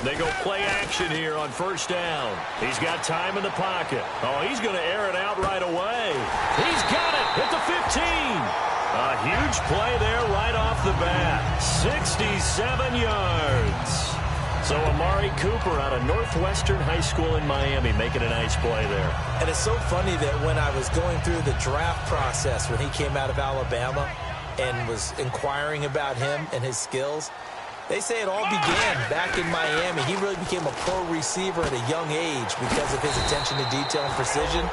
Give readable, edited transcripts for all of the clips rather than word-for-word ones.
They go play action here on first down. He's got time in the pocket. Oh, he's going to air it out right away. He's got it at the 15. A huge play there right off the bat. 67 yards. So Amari Cooper out of Northwestern High School in Miami making a nice play there. And it's so funny that when I was going through the draft process when he came out of Alabama and was inquiring about him and his skills, they say it all began back in Miami. He really became a pro receiver at a young age because of his attention to detail and precision.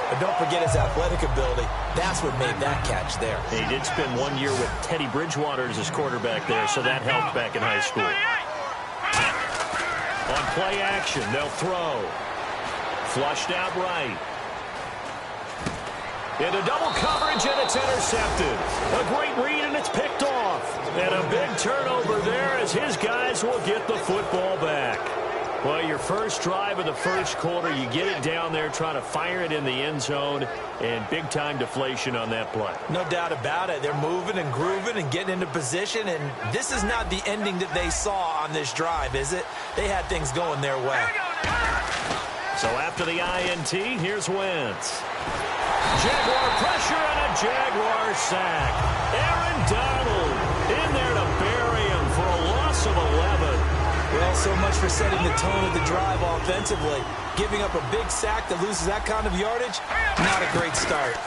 But don't forget his athletic ability. That's what made that catch there. He did spend 1 year with Teddy Bridgewater as his quarterback there, so that helped back in high school. On play action, they'll throw. Flushed out right. Into double coverage, and it's intercepted. A great read, and it's picked off. And a big turnover there as his guys will get the football back. Well, your first drive of the first quarter, you get it down there, try to fire it in the end zone, and big-time deflation on that play. No doubt about it. They're moving and grooving and getting into position, and this is not the ending that they saw on this drive, is it? They had things going their way. So after the INT, here's Wentz. Jaguar pressure and a Jaguar sack. Aaron Donald in there to bury him for a loss of 11. Well, so much for setting the tone of the drive offensively. Giving up a big sack that loses that kind of yardage, not a great start.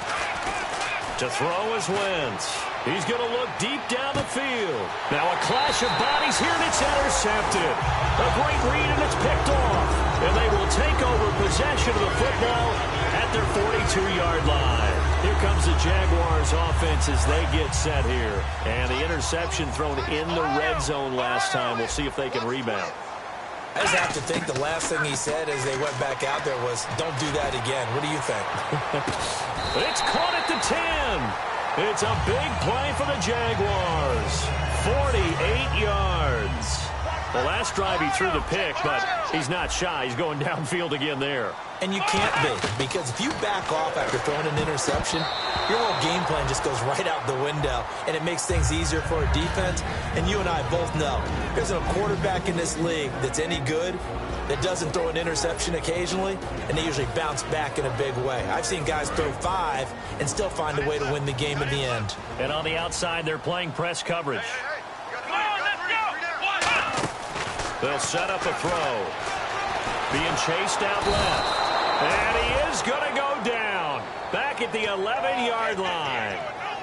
To throw is Wentz. He's going to look deep down the field. Now a clash of bodies here, and it's intercepted. A great read, and it's picked off. And they will take over possession of the football at their 42-yard line. Here comes the Jaguars offense as they get set here. And the interception thrown in the red zone last time. We'll see if they can rebound. I just have to think the last thing he said as they went back out there was, don't do that again. What do you think? It's caught at the 10. It's a big play for the Jaguars. 48 yards. The last drive he threw the pick, but he's not shy. He's going downfield again there. And you can't be, because if you back off after throwing an interception, your whole game plan just goes right out the window, and it makes things easier for a defense. And you and I both know there's a quarterback in this league that's any good that doesn't throw an interception occasionally, and they usually bounce back in a big way. I've seen guys throw 5 and still find a way to win the game in the end. And on the outside, they're playing press coverage. They'll set up a throw. Being chased out left. And he is going to go down. Back at the 11-yard line.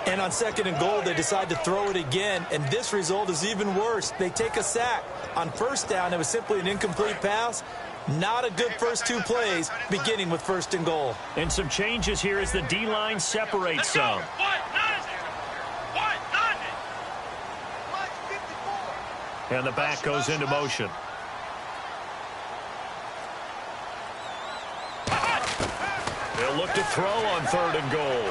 And on 2nd and goal, they decide to throw it again. And this result is even worse. They take a sack. On 1st down, it was simply an incomplete pass. Not a good first 2 plays, beginning with 1st and goal. And some changes here as the D-line separates some. And the back goes into motion. They'll look to throw on 3rd and goal.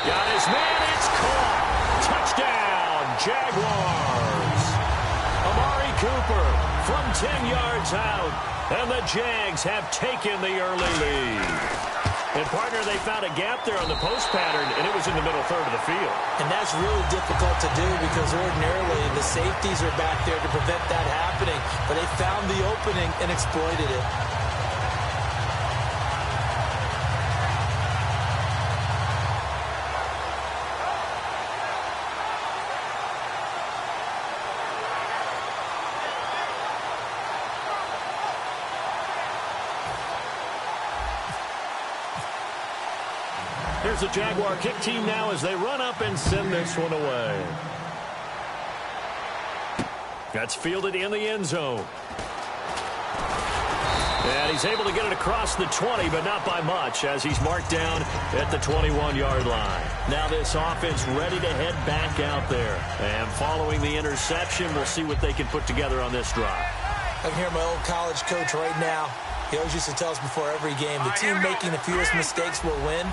Got his man. It's caught. Touchdown, Jaguars. Amari Cooper from 10 yards out. And the Jags have taken the early lead. And, partner, they found a gap there on the post pattern, and it was in the middle third of the field. And that's really difficult to do because ordinarily the safeties are back there to prevent that happening. But they found the opening and exploited it. Here's the Jaguar kick team now as they run up and send this one away. That's fielded in the end zone. And he's able to get it across the 20, but not by much, as he's marked down at the 21-yard line. Now this offense ready to head back out there. And following the interception, we'll see what they can put together on this drive. I can hear my old college coach right now. He always used to tell us before every game, the team making the fewest mistakes will win.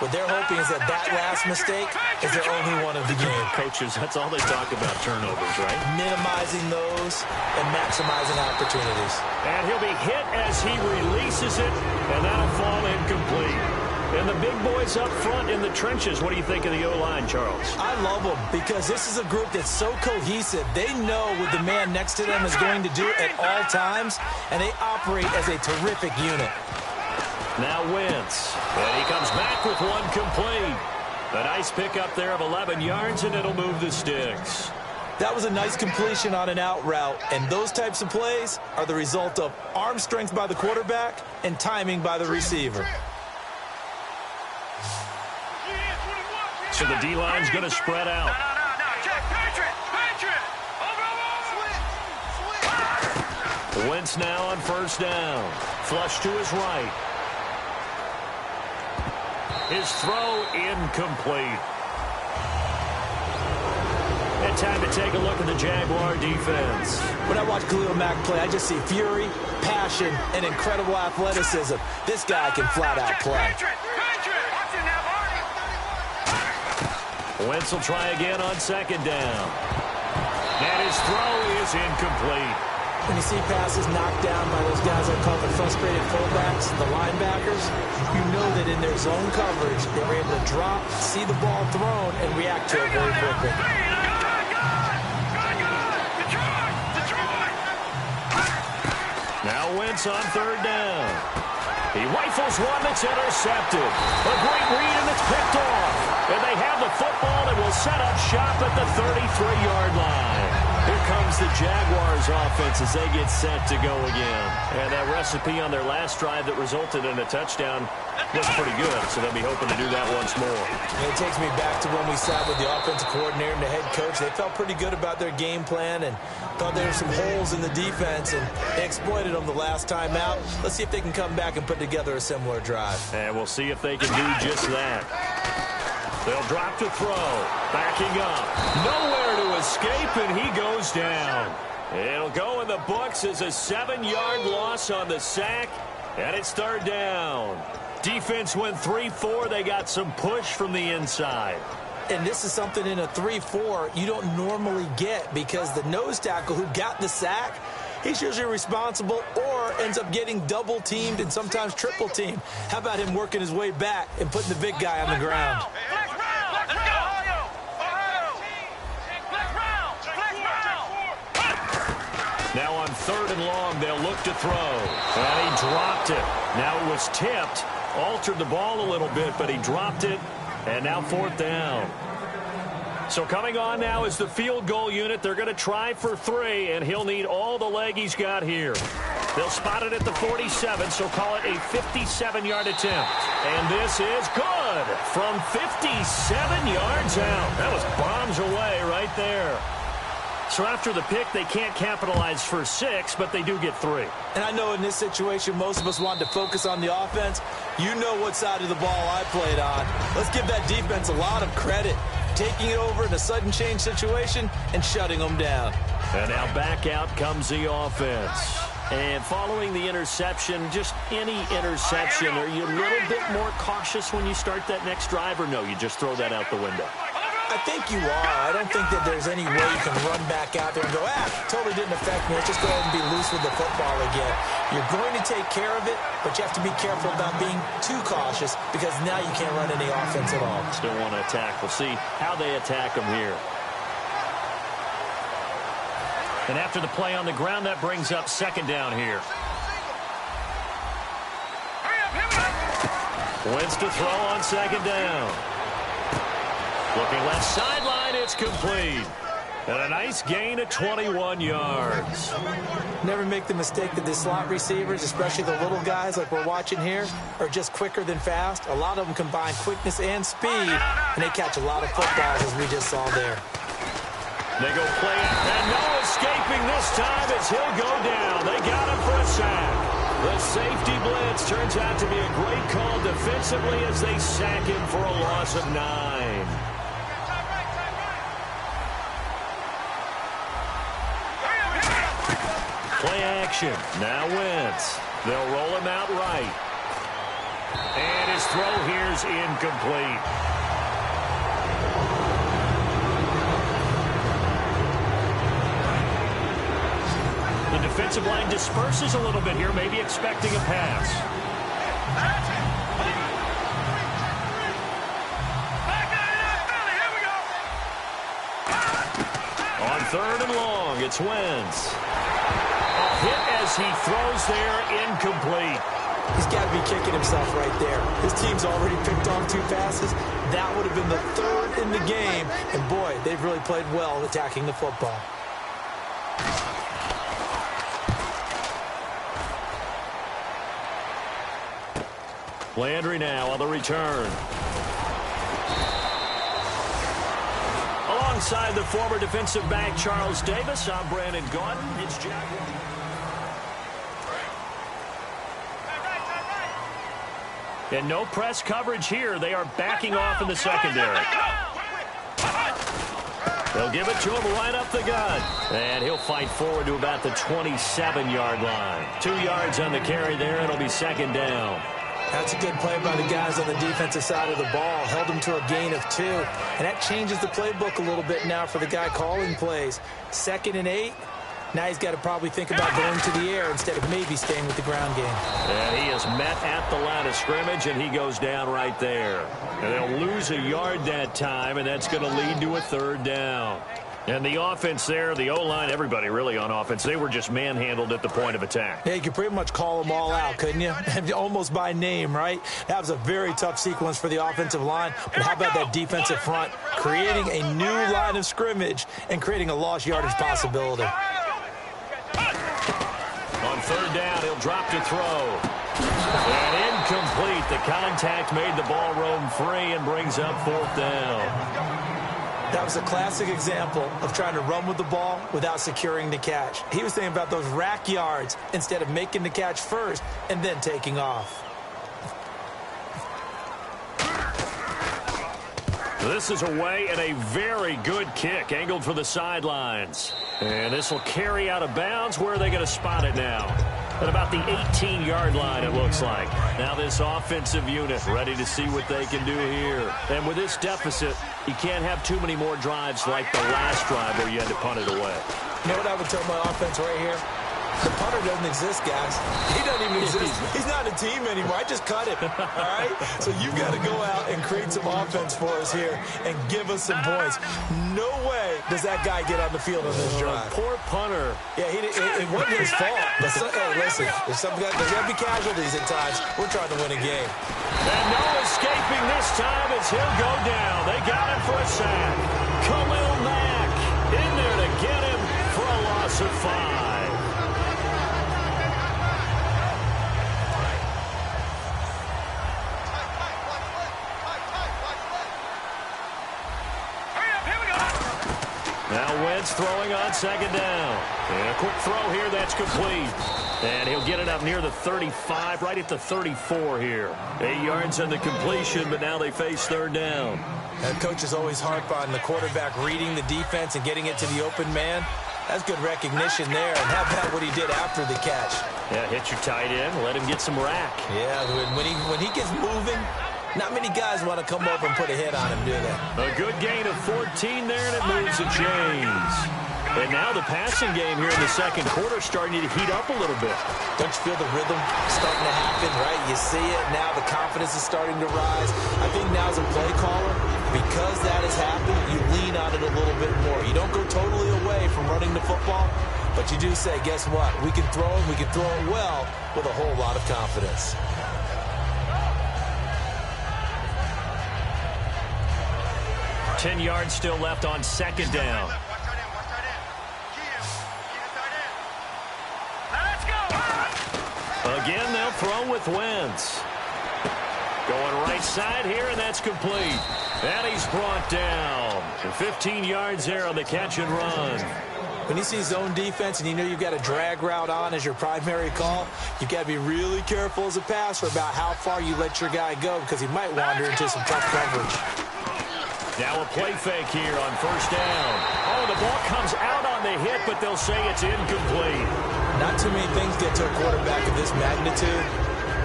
What they're hoping is that last mistake is their only one of the game. Coaches, that's all they talk about, turnovers, right? Minimizing those and maximizing opportunities. And he'll be hit as he releases it, and that'll fall incomplete. And the big boys up front in the trenches, what do you think of the O-line, Charles? I love them because this is a group that's so cohesive. They know what the man next to them is going to do at all times, and they operate as a terrific unit. Now Wentz, and he comes back with one complete. A nice pickup there of 11 yards, and it'll move the sticks. That was a nice completion on an out route, and those types of plays are the result of arm strength by the quarterback and timing by the receiver. So the D-line's going to spread out. Wentz now on first down. Flush to his right. His throw incomplete. And time to take a look at the Jaguar defense. When I watch Khalil Mack play, I just see fury, passion, and incredible athleticism. This guy can flat out play. Wentz will try again on second down. And his throw is incomplete. When you see passes knocked down by those guys I call the frustrated fullbacks, the linebackers, you know that in their zone coverage, they were able to drop, see the ball thrown, and react to it very quickly. Now Wentz on third down. He rifles one that's intercepted. A great read, and it's picked off. And they have the football and will set up shop at the 33-yard line. Here comes the Jaguars offense as they get set to go again. And that recipe on their last drive that resulted in a touchdown looks pretty good, so they'll be hoping to do that once more. It takes me back to when we sat with the offensive coordinator and the head coach. They felt pretty good about their game plan and thought there were some holes in the defense, and they exploited them the last time out. Let's see if they can come back and put together a similar drive. And we'll see if they can do just that. They'll drop to throw. Backing up. Nowhere to escape, and he goes down. It'll go in the books as a 7-yard loss on the sack, and it's third down. Defense went 3-4. They got some push from the inside. And this is something in a 3-4 you don't normally get because the nose tackle who got the sack, he's usually responsible or ends up getting double-teamed and sometimes triple-teamed. How about him working his way back and putting the big guy on the ground? Now on third and long, they'll look to throw. And he dropped it. Now it was tipped. Altered the ball a little bit, but he dropped it. And now fourth down. So coming on now is the field goal unit. They're going to try for 3, and he'll need all the leg he's got here. They'll spot it at the 47, so call it a 57-yard attempt. And this is good from 57 yards out. That was bombs away right there. So after the pick, they can't capitalize for 6, but they do get 3. And I know in this situation, most of us wanted to focus on the offense. You know what side of the ball I played on. Let's give that defense a lot of credit. Taking it over in a sudden change situation and shutting them down. And now back out comes the offense. And following the interception, just any interception, are you a little bit more cautious when you start that next drive, or no, you just throw that out the window? I think you are. I don't think that there's any way you can run back out there and go, totally didn't affect me. Let's just go ahead and be loose with the football again. You're going to take care of it, but you have to be careful about being too cautious because now you can't run any offense at all. Still want to attack. We'll see how they attack them here. And after the play on the ground, that brings up second down here. Wentz to throw on second down. Looking left sideline, it's complete. And a nice gain of 21 yards. Never make the mistake that the slot receivers, especially the little guys like we're watching here, are just quicker than fast. A lot of them combine quickness and speed, and they catch a lot of footballs, as we just saw there. They go play it, and no escaping this time as he'll go down. They got him for a sack. The safety blitz turns out to be a great call defensively as they sack him for a loss of 9. Play action. Now Wentz. They'll roll him out right. And his throw here's incomplete. The defensive line disperses a little bit here, maybe expecting a pass. On 3rd and long, it's Wentz. A hit as he throws there, incomplete. He's got to be kicking himself right there. His team's already picked off 2 passes. That would have been the 3rd in the game. And, boy, they've really played well attacking the football. Landry now on the return. Alongside the former defensive back Charles Davis, I'm Brandon Gaudin. It's Jack. And no press coverage here. They are backing off in the secondary. They'll give it to him right up the gut. And he'll fight forward to about the 27-yard line. 2 yards on the carry there. It'll be 2nd down. That's a good play by the guys on the defensive side of the ball. Held them to a gain of 2. And that changes the playbook a little bit now for the guy calling plays. 2nd and 8. Now he's got to probably think about going to the air instead of maybe staying with the ground game. And he is met at the line of scrimmage, and he goes down right there. And they'll lose a yard that time, and that's going to lead to a 3rd down. And the offense there, the O-line, everybody really on offense, they were just manhandled at the point of attack. Yeah, you could pretty much call them all out, couldn't you? Almost by name, right? That was a very tough sequence for the offensive line. But how about that defensive front creating a new line of scrimmage and creating a lost yardage possibility? On 3rd down, he'll drop to throw. And incomplete. The contact made the ball roam free and brings up 4th down. That was a classic example of trying to run with the ball without securing the catch. He was thinking about those rack yards instead of making the catch first and then taking off. This is away and a very good kick, angled for the sidelines. And this will carry out of bounds. Where are they going to spot it now? At about the 18-yard line, it looks like. Now this offensive unit ready to see what they can do here. And with this deficit, you can't have too many more drives like the last drive where you had to punt it away. You know what I would tell my offense right here? The punter doesn't exist, guys. He doesn't even exist. He's not a team anymore. I just cut him, all right? So you've got to go out and create some offense for us here and give us some points. No way does that guy get on the field on this drive. Poor punter. Yeah, it wasn't his fault. But hey, listen, there's got to be casualties at times. We're trying to win a game. And no escaping this time as he'll go down. They got him for a sack. Khalil Mack in there to get him for a loss of 5. Now Wentz throwing on 2nd down. And a quick throw here that's complete. And he'll get it up near the 35, right at the 34 here. 8 yards on the completion, but now they face 3rd down. And coaches always harp on the quarterback reading the defense and getting it to the open man. That's good recognition there. And how about what he did after the catch? Yeah, hit your tight end, let him get some rack. Yeah, when he gets moving, not many guys want to come over and put a hit on him, do they? A good gain of 14 there, and it moves the chains. And now the passing game here in the 2nd quarter starting to heat up a little bit. Don't you feel the rhythm starting to happen, right? You see it. Now the confidence is starting to rise. I think now as a play caller, because that has happened, you lean on it a little bit more. You don't go totally away from running the football, but you do say, guess what? We can throw it. We can throw it well with a whole lot of confidence. Ten yards still left on 2nd down. Again, they'll throw with Wentz. Going right side here, and that's complete. And he's brought down. 15 yards there on the catch and run. When you see zone defense and you know you've got a drag route on as your primary call, you've got to be really careful as a passer about how far you let your guy go because he might wander into some tough coverage. Now a play fake here on first down. Oh, the ball comes out on the hit, but they'll say it's incomplete. Not too many things get to a quarterback of this magnitude,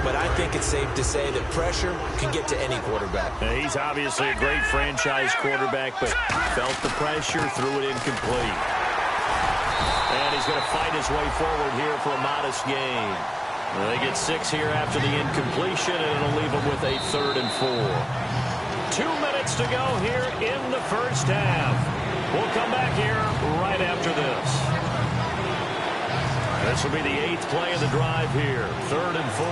but I think it's safe to say that pressure can get to any quarterback. He's obviously a great franchise quarterback, but felt the pressure, threw it incomplete. And he's going to fight his way forward here for a modest gain. They get 6 here after the incompletion, and it'll leave them with a 3rd and 4. 2 minutes to go here in the first half. We'll come back here right after this. This will be the 8th play of the drive here. 3rd and 4.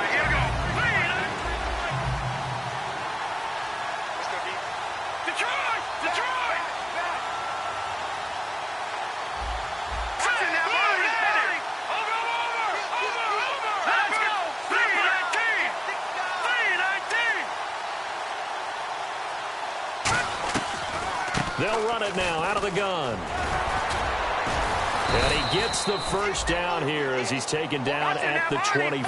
Here we go. Detroit! Detroit! Let's go! 319! 319! They'll run it now out of the gun. And he gets the first down here as he's taken down at the 24.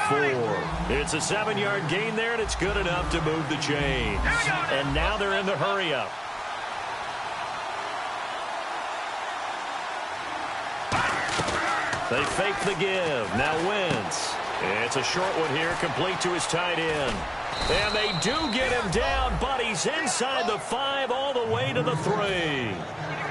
It's a 7-yard gain there, and it's good enough to move the chains. And now they're in the hurry-up. They fake the give. Now Wentz. It's a short one here, complete to his tight end. And they do get him down, but he's inside the 5 all the way to the 3.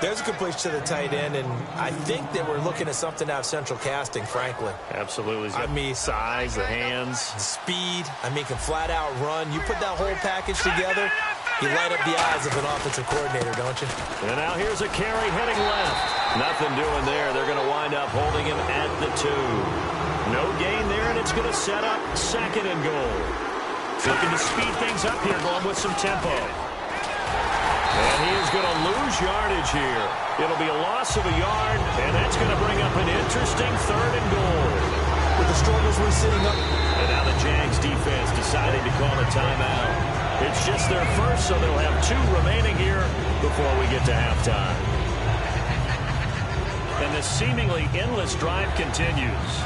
There's a completion to the tight end, and I think that we're looking at something out of central casting, frankly. Absolutely. I mean, size, the hands. Speed. I mean, can flat out run. You put that whole package together, you light up the eyes of an offensive coordinator, don't you? And now here's a carry heading left. Nothing doing there. They're going to wind up holding him at the 2. No gain there, and it's going to set up 2nd and goal. Looking to speed things up here, going with some tempo. And he is going to lose yardage here. It'll be a loss of a yard, and that's going to bring up an interesting 3rd and goal. With the struggles we're seeing up. And now the Jags defense deciding to call a timeout. It's just their first, so they'll have 2 remaining here before we get to halftime. And this seemingly endless drive continues.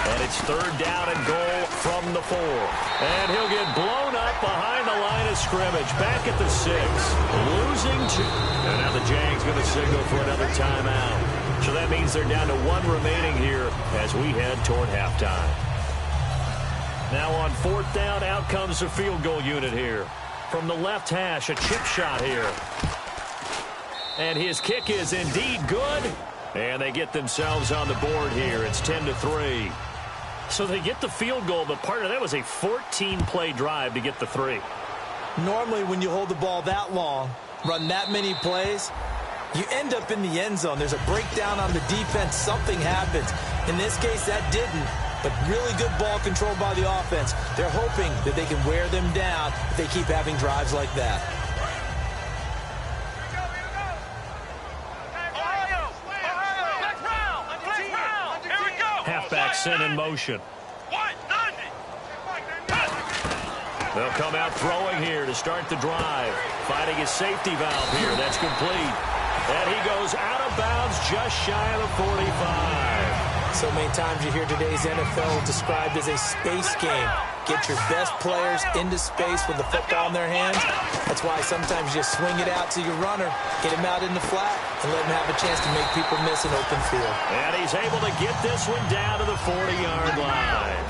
And it's 3rd down and goal from the 4. And he'll get blown up behind the line of scrimmage. Back at the 6. Losing 2. And now the Jags going to signal for another timeout. So that means they're down to 1 remaining here as we head toward halftime. Now on 4th down, out comes the field goal unit here. From the left hash, a chip shot here. And his kick is indeed good. And they get themselves on the board here. It's 10-3. So they get the field goal, but part of that was a 14-play drive to get the 3. Normally, when you hold the ball that long, run that many plays, you end up in the end zone. There's a breakdown on the defense. Something happens. In this case, that didn't, but really good ball control by the offense. They're hoping that they can wear them down if they keep having drives like that. Halfback sent in motion. They'll come out throwing here to start the drive. Finding his safety valve here. That's complete. And he goes out of bounds just shy of the 45. So many times you hear today's NFL described as a space game. Get your best players into space with the football in their hands. That's why sometimes you just swing it out to your runner, get him out in the flat, and let him have a chance to make people miss an open field. And he's able to get this one down to the 40-yard line.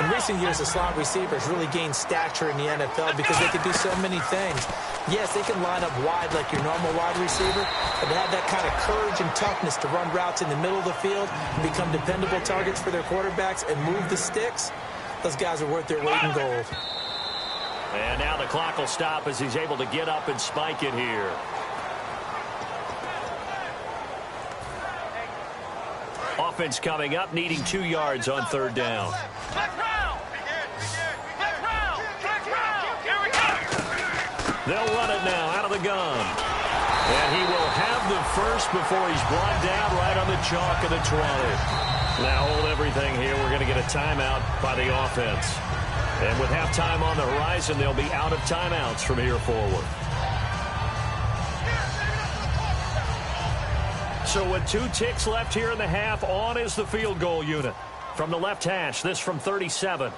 In recent years, the slot receivers really gained stature in the NFL because they could do so many things. Yes, they can line up wide like your normal wide receiver, but to have that kind of courage and toughness to run routes in the middle of the field and become dependable targets for their quarterbacks and move the sticks, those guys are worth their weight in gold. And now the clock will stop as he's able to get up and spike it here. Offense coming up, needing 2 yards on 3rd down. They'll run it now out of the gun. And he will have the first before he's brought down right on the chalk of the 20. Now hold everything here. We're going to get a timeout by the offense. And with halftime on the horizon, they'll be out of timeouts from here forward. So with 2 ticks left here in the half, on is the field goal unit. From the left hash, this from 37.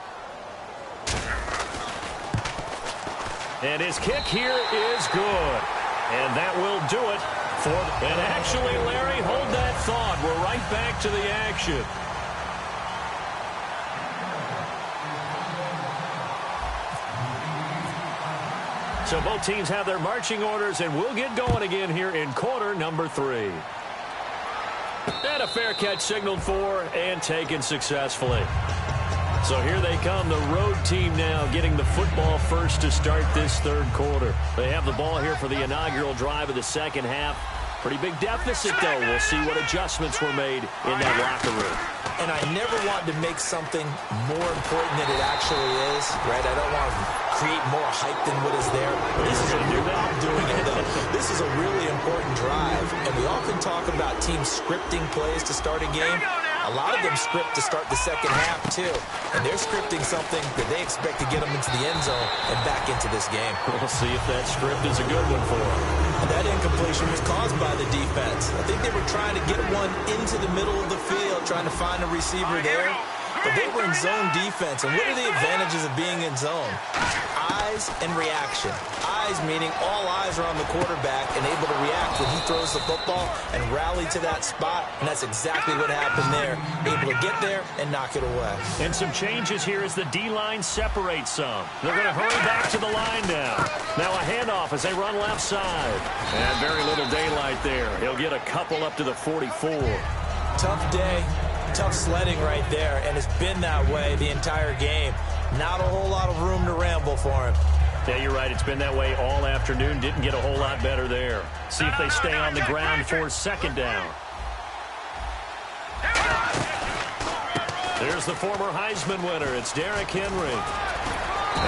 And his kick here is good. And that will do it. And actually, Larry, hold that thought. We're right back to the action. So both teams have their marching orders, and we'll get going again here in quarter number 3. And a fair catch signaled for and taken successfully. So here they come, the road team now getting the football first to start this third quarter. They have the ball here for the inaugural drive of the second half. Pretty big deficit, though. We'll see what adjustments were made in that locker room. And I never want to make something more important than it actually is, right? I don't want to create more hype than what is there. But this is a new I'm doing it, though. This is a really important drive. And we often talk about teams scripting plays to start a game. A lot of them script to start the second half, too. And they're scripting something that they expect to get them into the end zone and back into this game. We'll see if that script is a good one for them. And that incompletion was caused by the defense. I think they were trying to get one into the middle of the field, trying to find a receiver there. But they were in zone defense. And what are the advantages of being in zone? Eyes and reaction. Eyes meaning all eyes are on the quarterback and able to react when he throws the football and rally to that spot. And that's exactly what happened there. Able to get there and knock it away. And some changes here as the D-line separates some. They're going to hurry back to the line now. Now a handoff as they run left side. And very little daylight there. He'll get a couple up to the 44. Tough day. Tough sledding right there, and it's been that way the entire game. Not a whole lot of room to ramble for him. Yeah, you're right. It's been that way all afternoon. Didn't get a whole lot better there. See if they stay on the ground for second down. There's the former Heisman winner. It's Derrick Henry.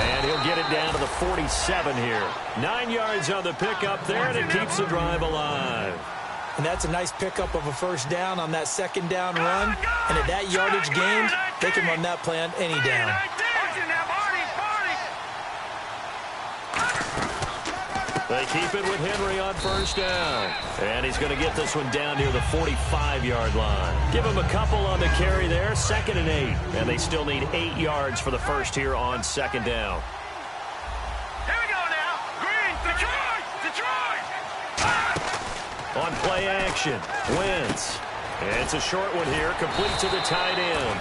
And he'll get it down to the 47 here. 9 yards on the pickup there, and it keeps the drive alive. And that's a nice pickup of a first down on that second down run. And at that yardage gained, they can run that play on any down. They keep it with Henry on first down. And he's going to get this one down near the 45-yard line. Give him a couple on the carry there, 2nd and 8. And they still need 8 yards for the first here on second down. Here we go now. Green, Detroit, Detroit. On play action, Wentz. It's a short one here, complete to the tight end.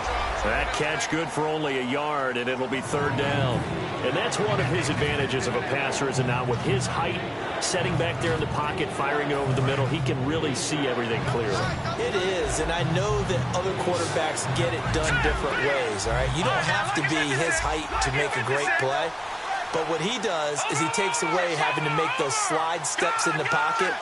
That catch good for only a yard, and it'll be third down. And that's one of his advantages of a passer, is it not? With his height, setting back there in the pocket, firing it over the middle, he can really see everything clearly. It is, and I know that other quarterbacks get it done different ways, all right? You don't have to be his height to make a great play. But what he does is he takes away having to make those slide steps in the pocket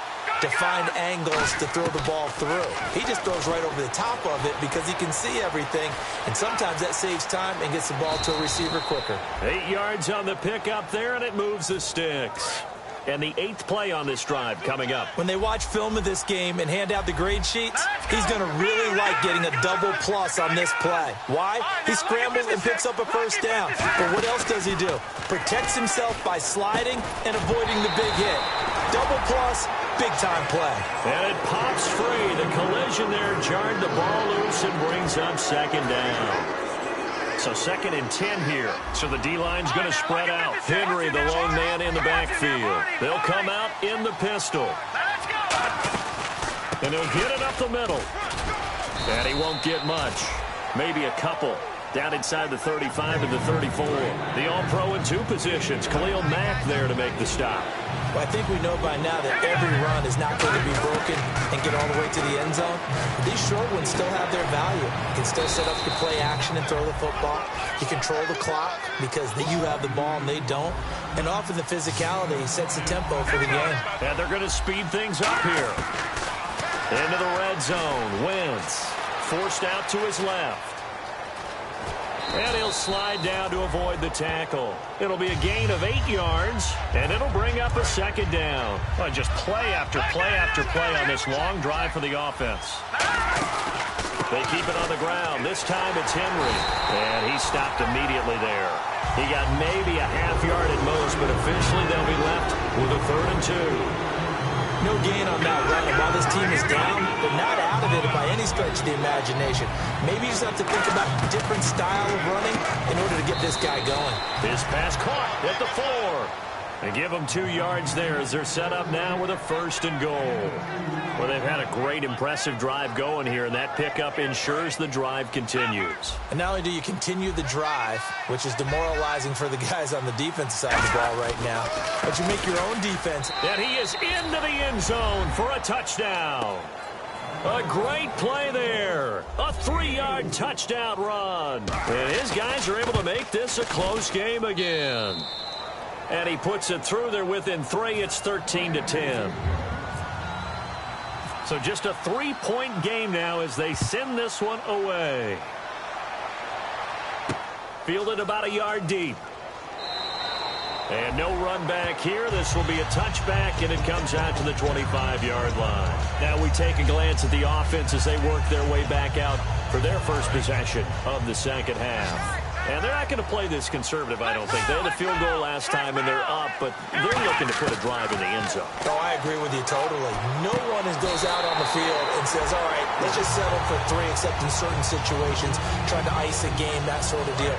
to find angles to throw the ball through. He just throws right over the top of it because he can see everything, and sometimes that saves time and gets the ball to a receiver quicker. 8 yards on the pickup there, and it moves the sticks. And the 8th play on this drive coming up. When they watch film of this game and hand out the grade sheets, he's going to really like getting a double plus on this play. Why? He scrambles and picks up a first down. But what else does he do? Protects himself by sliding and avoiding the big hit. Double plus, big-time play. And it pops free. The collision there jarred the ball loose and brings up second down. So 2nd and 10 here. So the D-line's going to spread out. Henry, the lone man in the backfield. They'll come out in the pistol. And he'll get it up the middle. And he won't get much. Maybe a couple. Down inside the 35 and the 34. The All-Pro in 2 positions. Khalil Mack there to make the stop. Well, I think we know by now that every run is not going to be broken and get all the way to the end zone. But these short ones still have their value. You can still set up the play action and throw the football. You control the clock because you have the ball and they don't. And often the physicality sets the tempo for the game. And they're going to speed things up here. Into the red zone. Wentz forced out to his left. And he'll slide down to avoid the tackle. It'll be a gain of 8 yards, and it'll bring up a second down. Well, just play after play after play on this long drive for the offense. They keep it on the ground. This time it's Henry. And he stopped immediately there. He got maybe a half yard at most, but officially they'll be left with a 3rd and 2. No gain on that run. And while this team is down, they're not out of it by any stretch of the imagination. Maybe you just have to think about a different style of running in order to get this guy going. His pass caught at the 4. They give them 2 yards there as they're set up now with a 1st and goal. Well, they've had a great, impressive drive going here, and that pickup ensures the drive continues. And not only do you continue the drive, which is demoralizing for the guys on the defensive side of the ball right now, but you make your own defense. And he is into the end zone for a touchdown. A great play there. A 3-yard touchdown run. And his guys are able to make this a close game again. And he puts it through there within 3. It's 13-10. So just a 3-point game now as they send this one away. Fielded about a yard deep. And no run back here. This will be a touchback, and it comes out to the 25-yard line. Now we take a glance at the offense as they work their way back out for their first possession of the second half. And they're not going to play this conservative, I don't think. They had a field goal last time, and they're up, but they're looking to put a drive in the end zone. Oh, I agree with you totally. No one goes out on the field and says, all right, let's just settle for 3, except in certain situations, trying to ice a game, that sort of deal.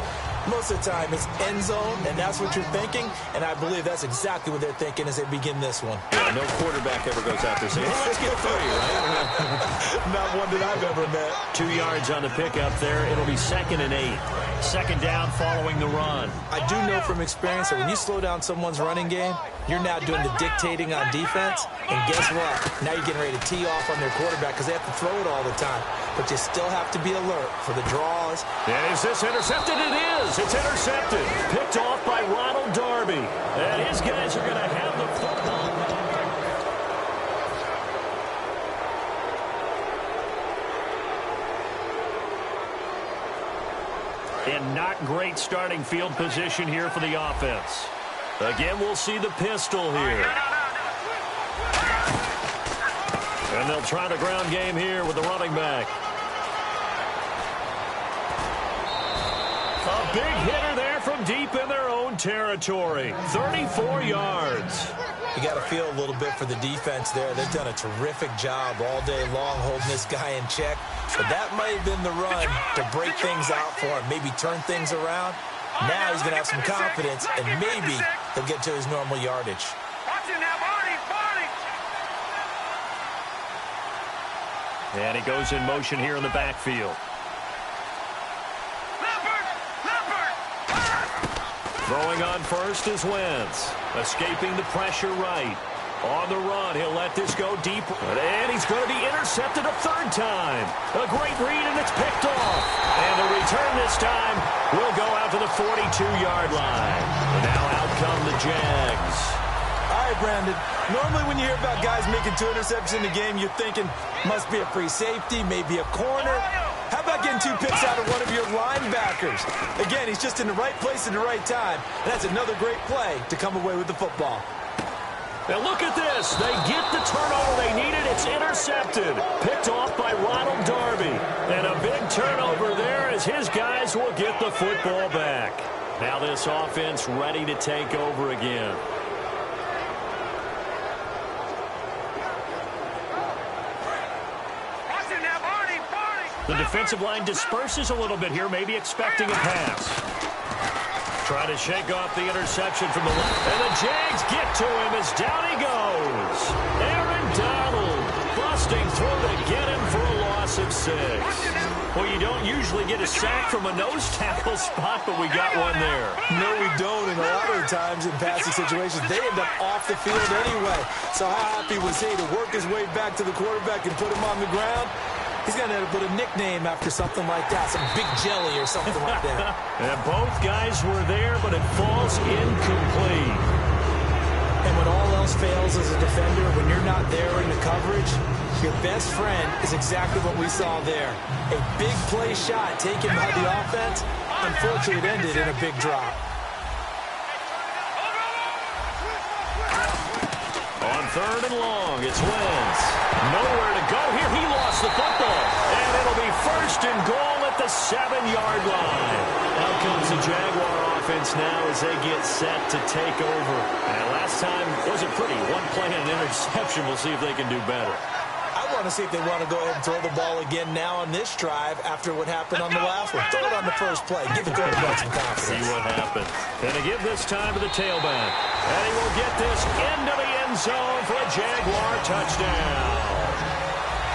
Most of the time, it's end zone, and that's what you're thinking, and I believe that's exactly what they're thinking as they begin this one. Yeah, no quarterback ever goes out there saying, hey, let's get 3, right? Not one that I've ever met. 2 yards on the pickup there. It'll be 2nd and 8. 2nd down following the run. I do know from experience that when you slow down someone's running game, you're now doing the dictating on defense, and guess what? Now you're getting ready to tee off on their quarterback because they have to throw it all the time. But you still have to be alert for the draws. And is this intercepted? It is. It's intercepted. Picked off by Ronald Darby. And his guys are going to have the football. And not great starting field position here for the offense. Again, we'll see the pistol here. And they'll try the ground game here with the running back. A big hitter there from deep in their own territory. 34 yards. You got to feel a little bit for the defense there. They've done a terrific job all day long holding this guy in check. But that might have been the run to break things out for him, maybe turn things around. Now he's going to have some confidence, and maybe he'll get to his normal yardage. And he goes in motion here in the backfield. Throwing on first is Wentz. Escaping the pressure right. On the run, he'll let this go deep. And he's going to be intercepted a 3rd time. A great read, and it's picked off. And the return this time will go out to the 42-yard line. And now out come the Jags. All right, Brandon. Normally when you hear about guys making 2 interceptions in the game, you're thinking must be a free safety, maybe a corner. How about getting 2 picks out of one of your linebackers? Again, he's just in the right place at the right time. And that's another great play to come away with the football. Now look at this. They get the turnover they needed. It's intercepted. Picked off by Ronald Darby. And a big turnover there as his guys will get the football back. Now this offense ready to take over again. The defensive line disperses a little bit here, maybe expecting a pass. Trying to shake off the interception from the left. And the Jags get to him as down he goes. Aaron Donald busting through to get him for a loss of 6. Well, you don't usually get a sack from a nose tackle spot, but we got one there. No, we don't. And a lot of the times in passing situations, they end up off the field anyway. So how happy was he to work his way back to the quarterback and put him on the ground? He's going to have to put a nickname after something like that, some big jelly or something like that. And both guys were there, but it falls incomplete. And when all else fails as a defender, when you're not there in the coverage, your best friend is exactly what we saw there. A big play shot taken by the offense. Unfortunately, it ended in a big drop. On 3rd and long. It's Wentz. Nowhere to go here. He lost the football. And it'll be 1st and goal at the 7-yard line. Out comes the Jaguar offense now as they get set to take over. And last time wasn't pretty. One play and an interception. We'll see if they can do better. I want to see if they want to go ahead and throw the ball again now on this drive after what happened on the last one. Throw it on the first play. Give the quarterback some confidence. See what happens. Gonna give this time to the tailback. And he will get this into the end zone for a Jaguar touchdown.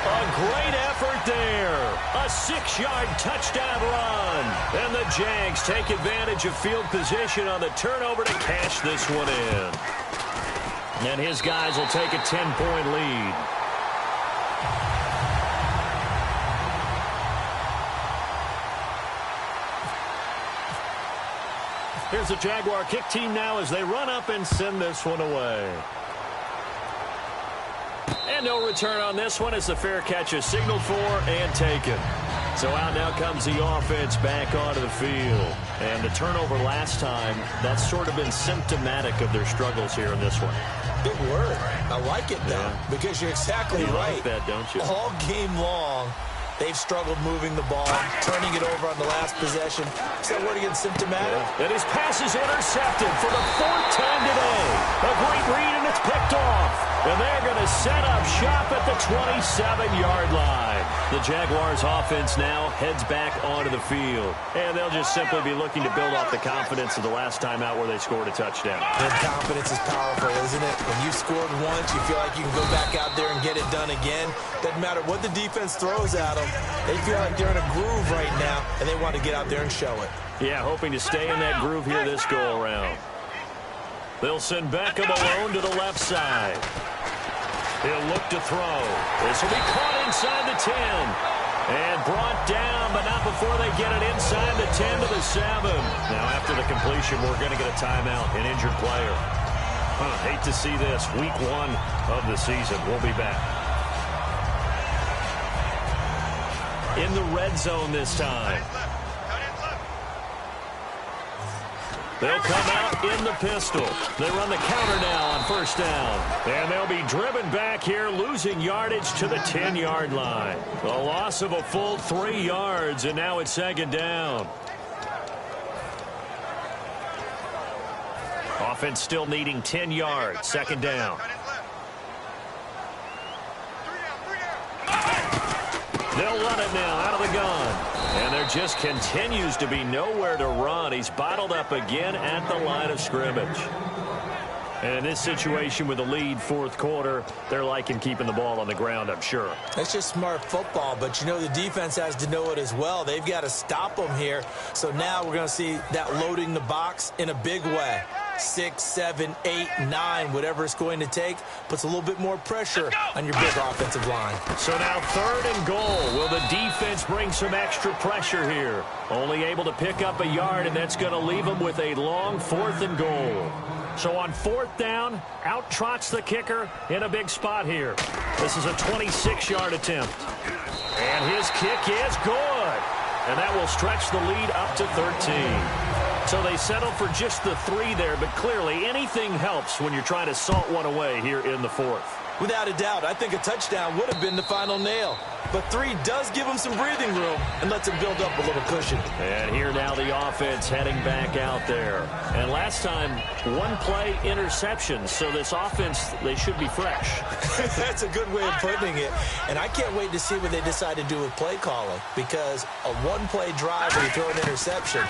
A great effort there. A 6-yard touchdown run. And the Jags take advantage of field position on the turnover to cash this one in. And his guys will take a 10-point lead. Here's the Jaguar kick team now as they run up and send this one away. And no return on this one as the fair catch is signaled for and taken. So out now comes the offense back onto the field. And the turnover last time, that's sort of been symptomatic of their struggles here in this one. Big word. I like it, though, because you're exactly right. Like that, don't you? All game long, they've struggled moving the ball, turning it over on the last possession. Is that word again symptomatic? Yeah. And his pass is intercepted for the 4th time today. A great read, and it's picked off. And they're going to set up shop at the 27-yard line. The Jaguars offense now heads back onto the field. And they'll just simply be looking to build off the confidence of the last time out where they scored a touchdown. And confidence is powerful, isn't it? When you scored once, you feel like you can go back out there and get it done again. Doesn't matter what the defense throws at them. They feel like they're in a groove right now, and they want to get out there and show it. Yeah, hoping to stay in that groove here this go-around. They'll send Beckham alone to the left side. He'll look to throw. This will be caught inside the 10. And brought down, but not before they get it inside the 10 to the 7. Now, after the completion, we're going to get a timeout, an injured player. Hate to see this. Week 1 of the season. We'll be back. In the red zone this time. They'll come out in the pistol. They run the counter now on 1st down. And they'll be driven back here, losing yardage to the 10-yard line. A loss of a full 3 yards, and now it's 2nd down. Offense still needing 10 yards, 2nd down. They'll run it now out of the gun. And there just continues to be nowhere to run. He's bottled up again at the line of scrimmage. And in this situation with the lead 4th quarter, they're liking keeping the ball on the ground, I'm sure. That's just smart football, but you know the defense has to know it as well. They've got to stop them here. So now we're going to see that loading the box in a big way. 6, 7, 8, 9, whatever it's going to take, puts a little bit more pressure on your big offensive line. So now 3rd and goal. Will the defense bring some extra pressure here? Only able to pick up a yard, and that's going to leave them with a long 4th and goal. So on 4th down, out trots the kicker in a big spot here. This is a 26-yard attempt. And his kick is good. And that will stretch the lead up to 13. So they settle for just the 3 there, but clearly anything helps when you're trying to salt one away here in the 4th. Without a doubt, I think a touchdown would have been the final nail. But 3 does give them some breathing room and lets them build up a little cushion. And here now the offense heading back out there. And last time, 1-play interception. So this offense, they should be fresh. That's a good way of putting it. And I can't wait to see what they decide to do with play calling. Because a 1-play drive where you throw an interception,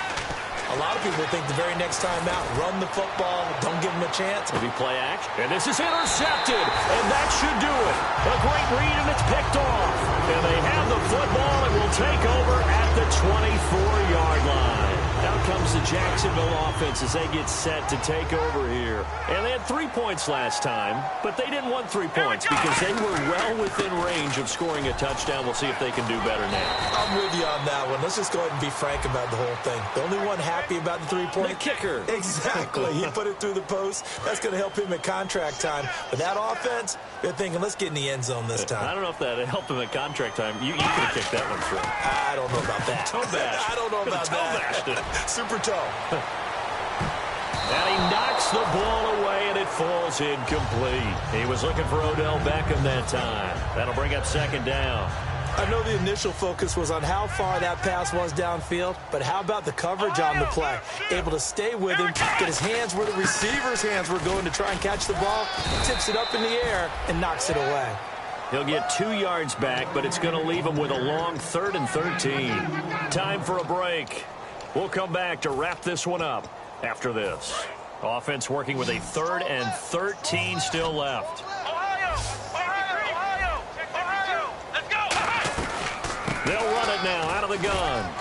a lot of people think the very next time out, run the football, don't give them a chance. Maybe play action. And this is intercepted, and that should do it. A great read, and it's picked off. And they have the football and will take over at the 24-yard line. Out comes the Jacksonville offense as they get set to take over here. And they had 3 points last time, but they didn't want 3 points because they were well within range of scoring a touchdown. We'll see if they can do better now. I'm with you on that one. Let's just go ahead and be frank about the whole thing. The only one happy about the 3-point? The kicker. Exactly. He put it through the post. That's going to help him at contract time. But that offense, they're thinking, let's get in the end zone this time. I don't know if that helped him at contract time. You could have kicked that one through. I don't know about that. Toe bash. I don't know about that. Bashed it. Super toe. And he knocks the ball away, and it falls incomplete. He was looking for Odell Beckham that time. That'll bring up second down. I know the initial focus was on how far that pass was downfield, but how about the coverage on the play? Able to stay with him, get his hands where the receiver's hands were going to try and catch the ball, tips it up in the air, and knocks it away. He'll get 2 yards back, but it's going to leave him with a long 3rd and 13. Time for a break. We'll come back to wrap this one up after this. Offense working with a 3rd and 13 still left. They'll run it now out of the gun.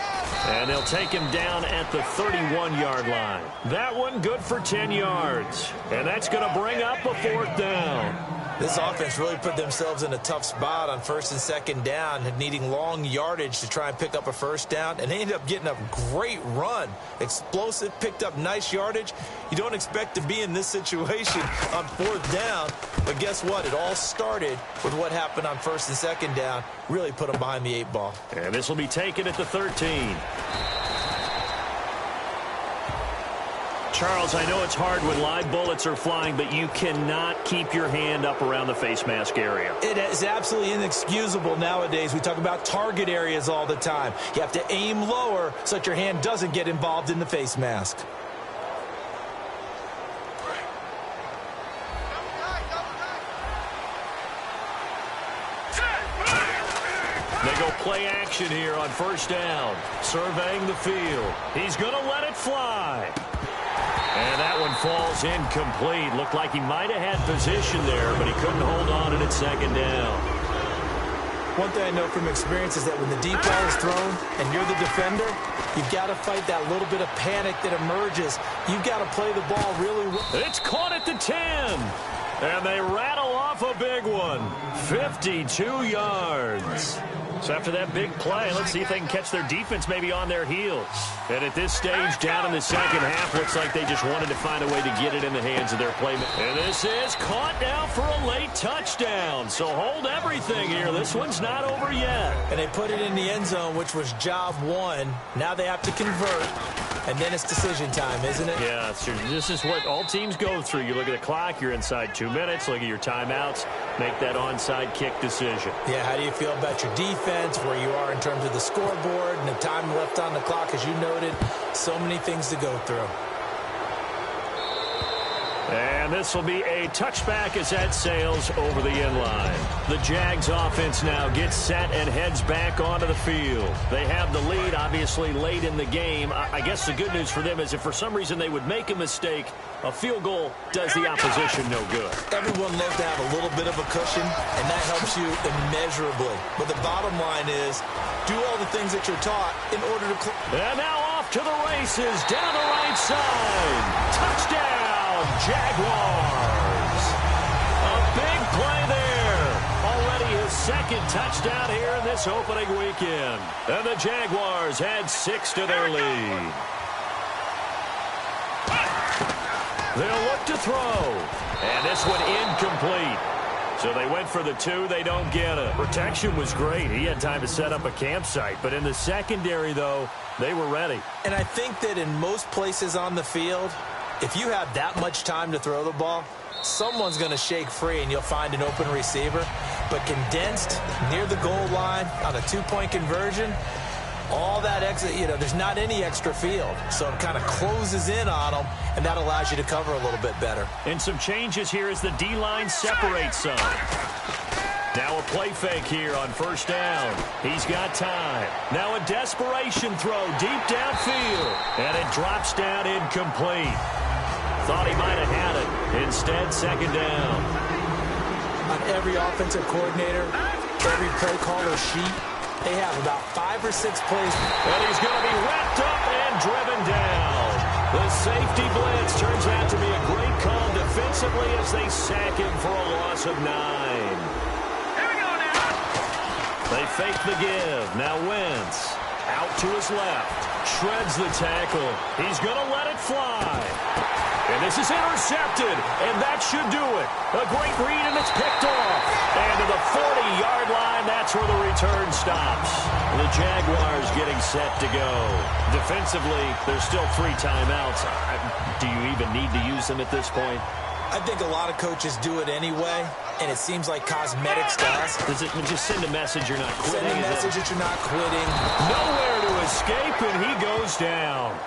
And they'll take him down at the 31-yard line. That one good for 10 yards. And that's going to bring up a 4th down. This offense really put themselves in a tough spot on 1st and 2nd down, needing long yardage to try and pick up a 1st down, and they ended up getting a great run. Explosive, picked up nice yardage. You don't expect to be in this situation on 4th down, but guess what? It all started with what happened on 1st and 2nd down. Really put them behind the 8 ball. And this will be taken at the 13. Charles, I know it's hard when live bullets are flying, but you cannot keep your hand up around the face mask area. It is absolutely inexcusable nowadays. We talk about target areas all the time. You have to aim lower so that your hand doesn't get involved in the face mask. They go play action here on 1st down. Surveying the field. He's going to let it fly. And that one falls incomplete. Looked like he might have had position there, but he couldn't hold on to it 2nd down. One thing I know from experience is that when the deep ball is thrown and you're the defender, you've got to fight that little bit of panic that emerges. You've got to play the ball really well. It's caught at the 10. And they rattle off a big one. 52 yards. So after that big play, let's see if they can catch their defense maybe on their heels. And at this stage, down in the 2nd half, looks like they just wanted to find a way to get it in the hands of their playmakers. And this is caught now for a late touchdown. So hold everything here. This one's not over yet. And they put it in the end zone, which was job 1. Now they have to convert. And then it's decision time, isn't it? Yeah, so this is what all teams go through. You look at the clock, you're inside 2 minutes, look at your timeouts, make that onside kick decision. Yeah, how do you feel about your defense, where you are in terms of the scoreboard, and the time left on the clock, as you noted, so many things to go through. And this will be a touchback as that sails over the end line. The Jags offense now gets set and heads back onto the field. They have the lead, obviously, late in the game. I guess the good news for them is if for some reason they would make a mistake, a field goal does the opposition no good. Everyone loves to have a little bit of a cushion, and that helps you immeasurably. But the bottom line is, do all the things that you're taught in order to... And now off to the races, down the right side. Touchdown! Jaguars. A big play there. Already his 2nd touchdown here in this opening weekend. And the Jaguars add 6 to their lead. They'll look to throw. And this one incomplete. So they went for the 2. They don't get it. Protection was great. He had time to set up a campsite. But in the secondary, though, they were ready. And I think that in most places on the field, if you have that much time to throw the ball, someone's going to shake free and you'll find an open receiver. But condensed near the goal line on a 2-point conversion, all that exit, there's not any extra field. So it kind of closes in on them, and that allows you to cover a little bit better. And some changes here as the D-line separates some. Now a play fake here on 1st down. He's got time. Now a desperation throw deep downfield. And it drops down incomplete. Thought he might have had it. Instead, 2nd down. On every offensive coordinator, every play caller sheet, they have about 5 or 6 plays. And he's going to be wrapped up and driven down. The safety blitz turns out to be a great call defensively as they sack him for a loss of 9. They fake the give. Now Wentz out to his left. Shreds the tackle. He's going to let it fly. And this is intercepted, and that should do it. A great read, and it's picked off. And to the 40-yard line, that's where the return stops. The Jaguars getting set to go. Defensively, there's still 3 timeouts. Do you even need to use them at this point? I think a lot of coaches do it anyway, and it seems like cosmetics to us. Does it just send a message you're not quitting? Send a message that you're not quitting. Nowhere to escape, and he goes down.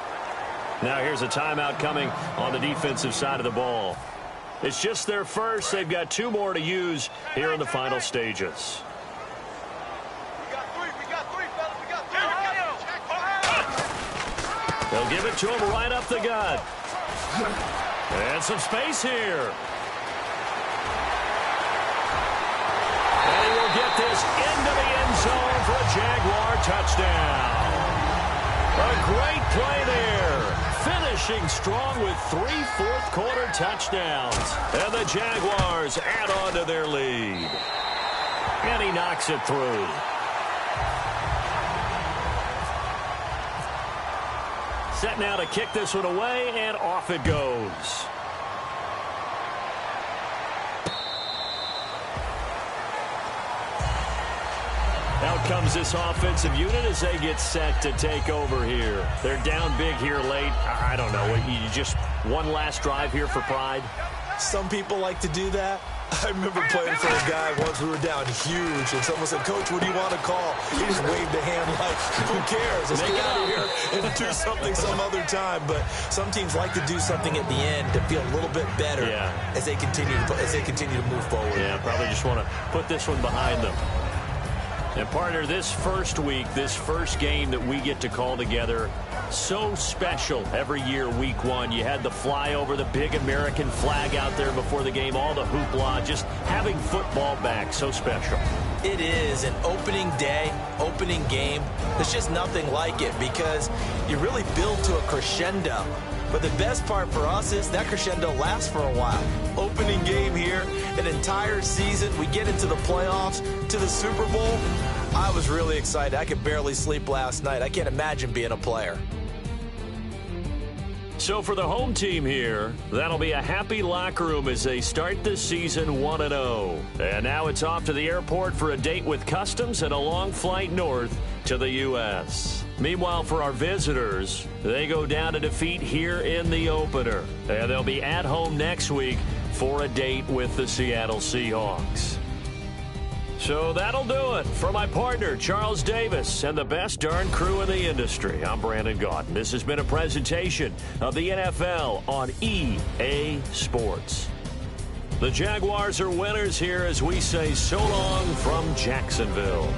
Now here's a timeout coming on the defensive side of the ball. It's just their first. They've got 2 more to use here in the final stages. We got 3, fellas. We got 3. They'll give it to him right up the gut. And some space here. And he will get this into the end zone for a Jaguar touchdown. A great play there. Finishing strong with 3 fourth-quarter touchdowns. And the Jaguars add on to their lead. And he knocks it through. Set now to kick this one away, and off it goes. Out comes this offensive unit as they get set to take over here. They're down big here late. I don't know. You just one last drive here for pride? Some people like to do that. I remember playing for a guy once. We were down huge, and someone said, "Coach, what do you want to call?" He just waved a hand like, "Who cares? Let's get out of here and do something some other time." But some teams like to do something at the end to feel a little bit better as they continue to move forward. Yeah, probably just want to put this one behind them. And partner, this first week, this first game that we get to call together, so special every year, week 1. You had the flyover, the big American flag out there before the game, all the hoopla, just having football back, so special. It is an opening day, opening game. There's just nothing like it because you really build to a crescendo. But the best part for us is that crescendo lasts for a while. Opening game here, an entire season. We get into the playoffs, to the Super Bowl. I was really excited. I could barely sleep last night. I can't imagine being a player. So for the home team here, that'll be a happy locker room as they start this season 1-0. And now it's off to the airport for a date with Customs and a long flight north to the U.S. Meanwhile, for our visitors, they go down to defeat here in the opener. And they'll be at home next week for a date with the Seattle Seahawks. So that'll do it. For my partner, Charles Davis, and the best darn crew in the industry, I'm Brandon Gaudin. This has been a presentation of the NFL on EA Sports. The Jaguars are winners here as we say so long from Jacksonville.